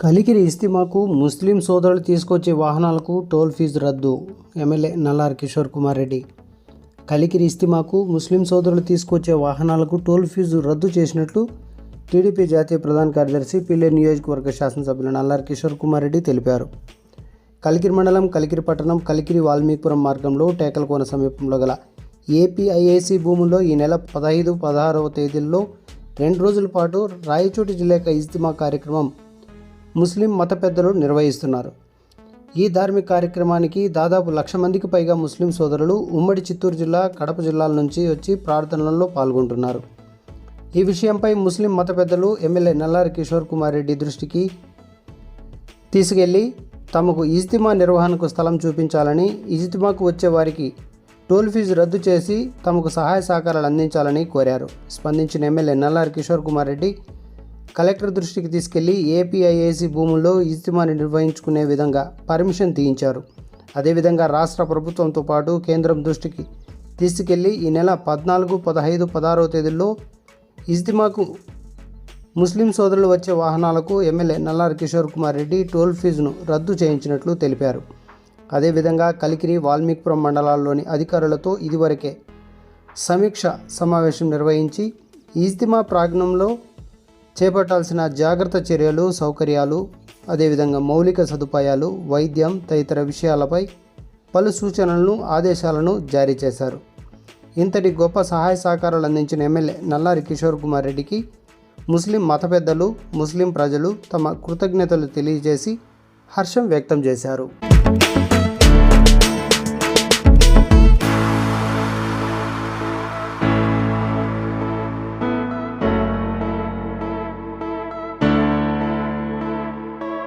కలికిరి ఇస్తిమాకు ముస్లిం సోదరులు తీసుకొచ్చే వాహనాలకు టోల్ ఫీజు రద్దు. ఎమ్మెల్యే నల్లారి కిషోర్ కుమార్ రెడ్డి. కలికిరి ఇస్తిమాకు ముస్లిం సోదరులు తీసుకొచ్చే వాహనాలకు టోల్ ఫీజు రద్దు చేసినట్లు టీడీపీ జాతీయ ప్రధాన కార్యదర్శి పిల్లె నియోజకవర్గ శాసనసభ్యులు నల్లారి కిషోర్ కుమార్ రెడ్డి తెలిపారు. కలికిరి మండలం, కలికిరి పట్టణం, కలికిరి వాల్మీపురం మార్గంలో టేకలకోన సమీపంలో గల ఏపీఐఏసీ భూముల్లో ఈ నెల 15, 16వ తేదీల్లో 2 రోజుల పాటు రాయచోటి జిల్లా ఇజ్తిమా కార్యక్రమం ముస్లిం మత పెద్దలు నిర్వహిస్తున్నారు. ఈ ధార్మిక కార్యక్రమానికి దాదాపు 1,00,000 మందికి పైగా ముస్లిం సోదరులు ఉమ్మడి చిత్తూరు జిల్లా, కడప జిల్లాల నుంచి వచ్చి ప్రార్థనలలో పాల్గొంటున్నారు. ఈ విషయంపై ముస్లిం మత పెద్దలు ఎమ్మెల్యే నల్లారి కిషోర్ కుమార్ రెడ్డి దృష్టికి తీసుకెళ్లి తమకు ఇజ్తిమా నిర్వహణకు స్థలం చూపించాలని, ఇజ్తిమాకు వచ్చే వారికి టోల్ ఫీజు రద్దు చేసి తమకు సహాయ సహకారాలు అందించాలని కోరారు. స్పందించిన ఎమ్మెల్యే నల్లారి కిషోర్ కుమార్ రెడ్డి కలెక్టర్ దృష్టికి తీసుకెళ్లి ఏపీఐఏసీ భూముల్లో ఇజ్తిమాని నిర్వహించుకునే విధంగా పర్మిషన్ తీయించారు. అదేవిధంగా రాష్ట్ర ప్రభుత్వంతో పాటు కేంద్రం దృష్టికి తీసుకెళ్లి ఈ నెల 14, 15, 16వ తేదీల్లో ఇజ్తిమాకు ముస్లిం సోదరులు వచ్చే వాహనాలకు ఎమ్మెల్యే నల్లారి కిషోర్ కుమార్ రెడ్డి టోల్ ఫీజును రద్దు చేయించినట్లు తెలిపారు. అదేవిధంగా కలికిరి, వాల్మీపురం మండలాల్లోని అధికారులతో ఇదివరకే సమీక్ష సమావేశం నిర్వహించి ఇజ్తిమా ప్రాంగణంలో చేపట్టాల్సిన జాగ్రత్త చర్యలు, సౌకర్యాలు, అదేవిధంగా మౌలిక సదుపాయాలు, వైద్యం తదితర విషయాలపై పలు సూచనలను, ఆదేశాలను జారీ చేశారు. ఇంతటి గొప్ప సహాయ సహకారాలు అందించిన ఎమ్మెల్యే నల్లారి కిషోర్ కుమార్ రెడ్డికి ముస్లిం మత పెద్దలు, ముస్లిం ప్రజలు తమ కృతజ్ఞతలు తెలియజేసి హర్షం వ్యక్తం చేశారు.